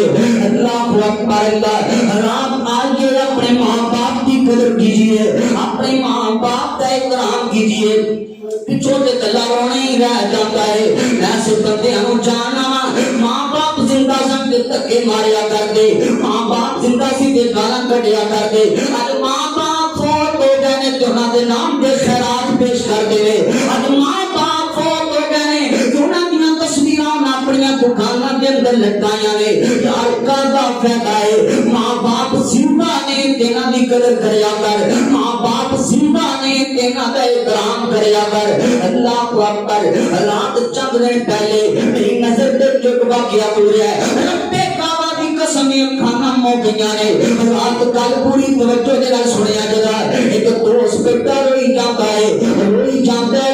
اللہ اکبر اللہ رام آئیے اپنے ماں باپ کی قدر کیجئے اپنے ماں باپ کا احترام کیجئے چھوٹے تلا رونا ہی رہ جاتا ہے ایسے بندے ہم جانا ماں باپ زندہ سن کے تکے ماریا کر دے ماں باپ زندہ سی دے گالاں کڈیا کر دے اج ماں باپ فوت ہو گئے نے تے انہاں دے نام تے خیرات پیش کر دے اج ماں باپ فوت ہو گئے نے تے انہاں دیاں تصویراں اپنی دکاناں دے اندر لٹائیاں نے یار کادا فائدہ ہے ماں باپ زندہ نے تے انہاں دی قدر کریا کر ماں باپ زندہ نے تے انہاں دا احترام کریا کر اللہ کو اکبر رات چند دن پہلے میری نظر تے جو واقعہ گزرا ہے رب کعبہ کی قسم کھانا مو گیا نے رات کل پوری توجہ دے نال سنیا جگہ ایک دوست بیٹا روئی جاتا ہے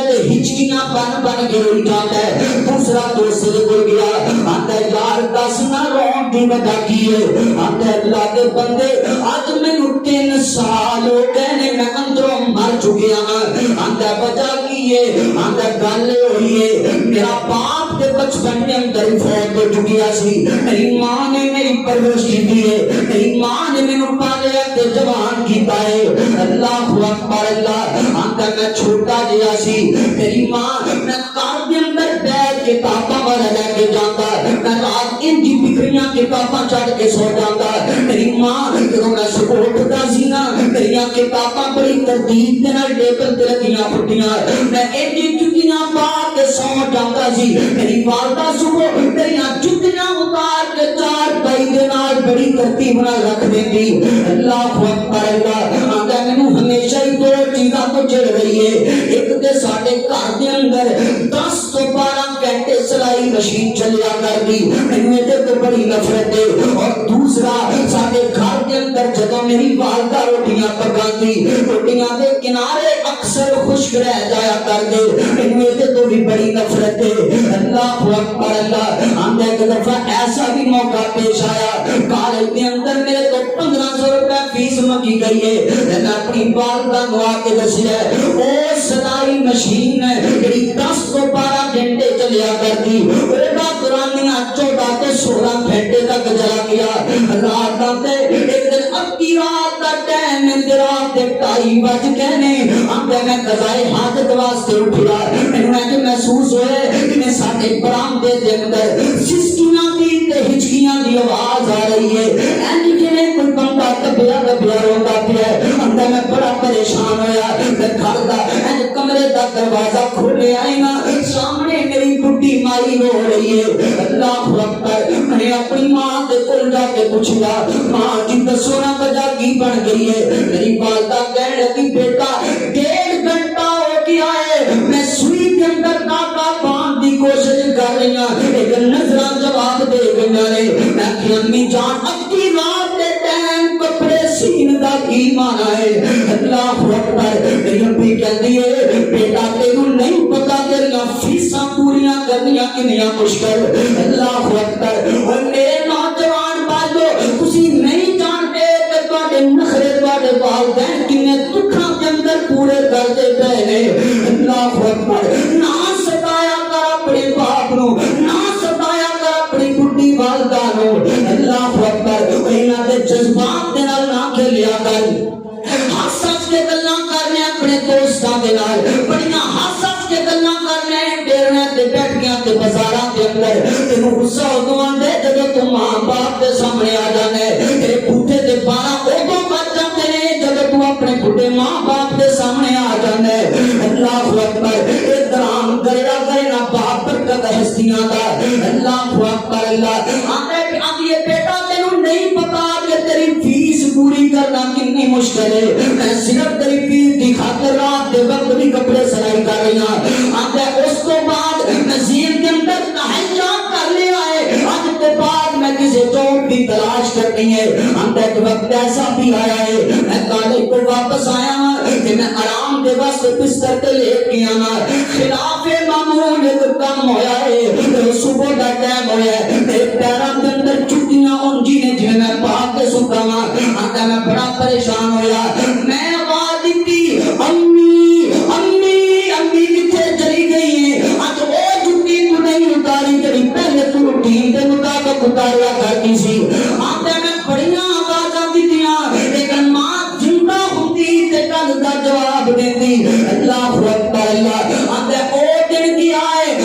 تے ہچکیاں بن بن کے روئی جاتا ہے دوسرا دوست دے کول گیا آندا یار دس نہ رون دی وجہ کی ہے آندا اللہ دے بندے اج مینوں 3 سال ہو گئے نے میں اندروں مر چکیا ہاں آندا وجہ کی ہے آندا گل ہوئی ہے میرا باپ باپ کے بچپن میں اندر فوت ہو چکی سی، میری ماں نے میری پرورش کی ہے، میری ماں نے مینوں پالیا تے جوان کیتا ہے۔ اللہ اکبر اللہ، آندا میں چھوٹا جہا سی، میری ماں میں گھر دے اندر بیٹھ کے کتاباں والا لے کے جاتا، میں رات انجی بکھریاں کتاباں چڑھ کے سو جاتا۔ میری ماں جدوں میں سکول اٹھدا سی نا، میری کتاباں بڑی ترتیب دے نال ٹیبل تے رکھیاں پھٹیاں، میں انجی جُتیاں پا کے سو جاتا سی۔ میری والدہ صبح میری جُتیاں اتار کے چار پائی دے نال بڑی ترتیب نال رکھ دیندی۔ اللہ اکبر اللہ، آندا مینوں ہمیشہ ہی دو چیزاں تو چڑھ رہی ہے، ایک تے ساڈے گھر دے اندر 10 تو 12 گھنٹے سلائی مشین چلیا کرਦੀ، مینوں اے تے بڑی نفرت ہے، اور دوسرا ساڈے گھر دے اندر جدوں میری والدہ روٹیاں پکاندی، روٹیاں دے کنارے اکثر خشک رہ جایا کردے، مینوں اے تے بھی بڑی نفرت ہے۔ اللہ اکبر اللہ، آندا ایک دفعہ ایسا بھی موقع پیش آیا، کالج دے اندر میرے تو 1500 روپے فیس منگی گئی ہے، میں اپنی والدہ نو آ کے دسیا او سلائی مشین ہے جڑی 10 تو 12 گھنٹے چلیا کرتی، اودا قرآنیاں 14 تے 16 گھنٹے تک چلا گیا۔ رات تے ایک دن اکی رات دا ٹائم رات دے 2:30 بج گئے نے، آندا میں قضائے حاجت واسطے اٹھیا، مینوں اج محسوس ہوئے کہ میں ساڈے برآمدے دے اندر سسکیاں دی تے ہچکیاں دی آواز آ رہی ہے، اینج جویں کوئی بندہ دبیا دبیا روندا پیا ہے۔ آندا میں بڑا پریشان ہویا، میں گھر دا اینج کمرے دا دروازہ کھولے آئی نا، سامنے میری بڈھی مائی رو رہی ہے۔ اللہ اکبر، میں نے اپنی ماں دے کول جا کے پوچھیا، ماں جی دسو نا وجہ کی بن گئی ہے؟ میری والدہ کہنے لگی بیٹا 1.5 گھنٹہ ہو گیا ہے میں سوئی کے اندر داغا باندھ دی کوشش کر رہی ہوں، ایک نظراں جواب دے گئی نے۔ میں کہ امی جان اکی رات دے ٹائم کپڑے سین دا کی مانا ہے؟ اللہ اکبر، میری امی کہندی ہے بیٹا تینوں نہیں پتا تیریاں فیساں پوریاں کرنیاں کنیاں مشکل۔ اللہ اکبر، اور میرے نوجوان بھائیو تسی نہیں جانتے کہ تواڈے نخرے تواڈے والدین کنے دکھاں کے اندر پورے کرتے پئے نے۔ اللہ اکبر، نہ ستایا کر اپنے باپ نو، نہ ستایا کر اپنی بڈھی والدہ نو۔ اللہ اکبر، انہاں دے جذبات دے نال نہ کھیلیا کر، ہس ہس کے گلاں کرنے اپنے دوستاں دے نال، بڑیاں ہس ہس کے گلاں کرنے ڈیریاں تے بیٹھیاں تے بازاراں دے اندر۔ تینوں غصہ ادوں آندے جدوں تو ماں باپ دے سامنے آ جانے، تیرے بوٹے تے 12 ادوں بج جاندے نے جدوں تو اپنے بڈھے ماں باپ دے سامنے آ جانے۔ اللہ اکبر، اے درام کریا کرے نا باپ برکت ہستیاں دا۔ اللہ اکبر اللہ، آندے بیٹا تینوں نہیں پتا کہ تیری فیس پوری کرنا کتنی مشکل ہے، میں صرف تیری فیس دی خاطر رات دے وقت بھی کپڑے سلائی کر رہی ہوں۔ آندا اس تو بعد میں زین کے اندر تہجد کر لیا ہے، آج کے بعد میں کسی جاب کی تلاش کرنی ہے۔ آندا ایک وقت ایسا بھی آیا ہے میں کالج کو واپس آیا ہوں کہ میں آرام دے واسطے بستر تے لیٹ گیا نا، خلاف معمول ایک کام ہویا ہے، صبح دا ٹائم ہویا ہے، میرے پیراں دے اندر جُتیاں اونجی نے جویں میں پا کے سُتا ہاں۔ آندا میں بڑا پریشان ہویا، میں آواز دتی امی امی امی کتھے چلی گئی ہے؟ اج او جُتی تو نہیں اتاری جڑی پہلے تو روٹین دے مطابق اتاریا کرتی سی۔ آندا میں بڑیاں آوازاں دتیاں لیکن ماں زندہ ہوندی تے گل دا جواب دیندی۔ اللہ اکبر اللہ، آندا او دن کی آئے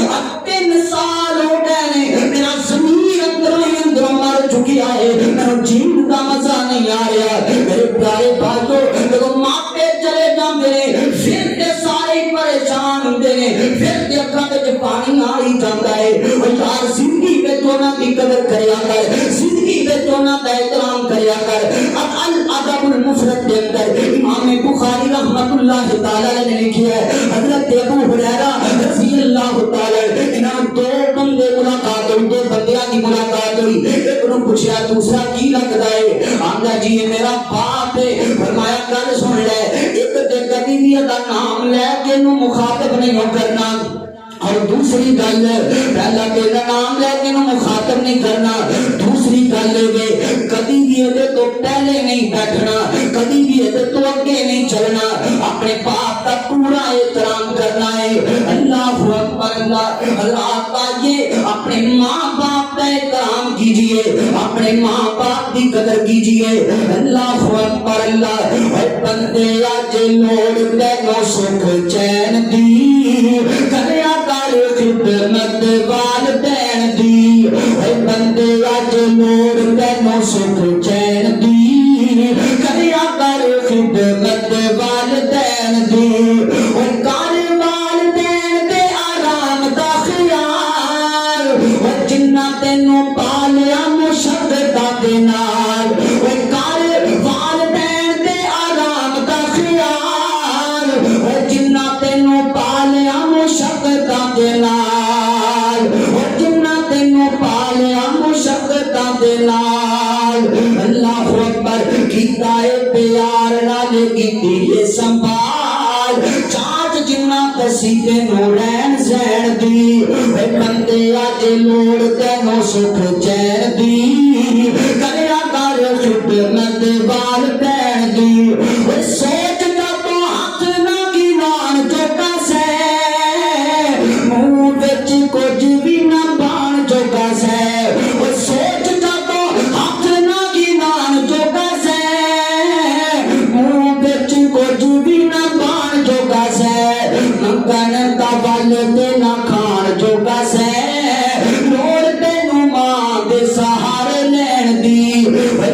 3 سال ہو گئے نے، میرا ضمیر اندروں مر چکیا ہے، میرا جین کا مزہ نہیں آ رہا۔ میرے پیارے بھائیو جدوں ماپے چلے جاندے نے پھر تے سارے پریشان ہوندے نے، پھر تے اکھاں وچ پانی آ ہی جاندا ہے۔ او یار زندگی وچ انہاں دی قدر کریا کر، زندگی وچ انہاں دا احترام کریا کر۔ الادب المفرد دے اندر امام بخاری رحمۃ اللہ تعالی نے لکھیا ہے، حضرت ابو ہریرہ رضی اللہ تعالی انہاں دو بندے ملاقات ہوئی، دو بندیاں دی ملاقات ہوئی، ایک نوں پوچھا دوسرا کی لگدا ہے؟ آندا جی یہ میرا باپ ہے۔ فرمایا گل سن لے، ایک تے کبھی بھی دا نام لے کے نوں مخاطب نہیں کرنا، اور دوسری گل پہلا تیرا نام لے کے نوں مخاطب نہیں کرنا، دوسری گل ہے کبھی بھی یہ تو پہلے نہیں بیٹھنا، کبھی بھی یہ تو اگے نہیں چلنا، اپنے باپ کا پورا احترام کرنا ہے۔ اللہ اکبر، اللہ حضرات آئیے اپنے ماں باپ کا احترام کیجئے، اپنے ماں باپ کی قدر کیجئے۔ اللہ اکبر اللہ۔ اے بندے اج لوڑ تینوں سکھ چین دی، کریا کر خدمت والدین دی۔ اے بندے اج لوڑ تینوں سکھ چین دی، کریا کر خدمت والدین دی۔ اے کر والدین دے آرام دا خیال، اے جنہ تینوں پالیا مشقت دے نال۔ اے کر والدین دے آرام دا خیال، اے جنہ تینوں پالیا مشقت دے نال، اے جنہ تینوں پالیا مشقت دے نال۔ اللہ اکبر۔ کیتا اے پیار نال کیتی اے سنبھال، چاچ جنہ تسی تینوں رہن سہن دی۔ اے بندے اج لوڑ تینوں سکھ چین دی، کریا کر خدمت والدین دی۔ اے سوچ جدوں ہاتھ نہ گنان چوکا سہ، منہ وچ کچھ بھی نہ بان چوکا سہ۔ اے سوچ جدوں ہاتھ نہ گنان چوکا سہ، منہ وچ کچھ بھی نہ بان چوکا سہ۔ منگن دا ول تے نہ کھان چوکا سہ، لوڑ تینوں ماں دے سہارے لین دی۔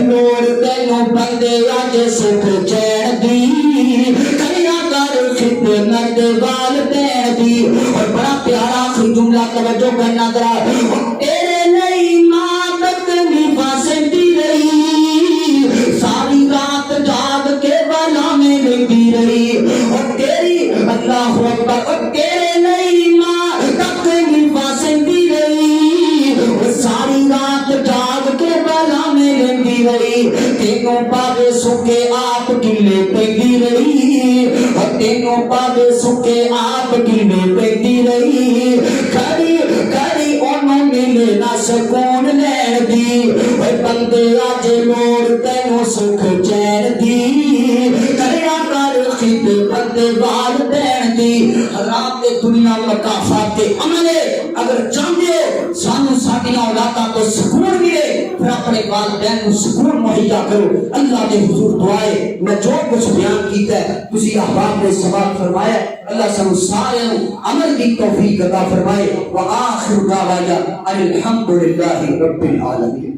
لوڑ تینوں بندے اج سکھ چین دی، کریا کر خدمت والدین دی۔ اور بڑا پیارا آخری جملہ توجہ کرنا ذرا، تیرے لئی ماں تکلیفاں سہندی رہی، ساری رات جاگ کے والا میں لیندی رہی۔ اور تیری اللہ اکبر، اور تیرے لئی ماں تکلیفاں سہندی رہی، ساری رات جاگ کے والا میں لیندی رہی۔ تینوں پاوے سکے آپ کلے پیندی رہی، اور تینوں پاوے سکے آپ کلے پیندی رہی۔ کھڑی کھڑی انہوں ملے نہ سکون لین دی۔ اے بندے اج لوڑ تینوں سکھ چین دی، کریا کر خدمت والدین دی۔ حضرات دنیا مکافات عملے اگر چاہتے ہو سانو ساڈی اولاداں کو سکون ملے، پھر اپنے والدین کو سکون مہیا کرو۔ اللہ کے حضور دعائے میں جو کچھ بیان کیتا ہے تسی احباب نے سوال فرمایا، اللہ سانو سارے عمل کی توفیق عطا فرمائے۔ وآخر دعوانا ان الحمد للہ رب العالمین۔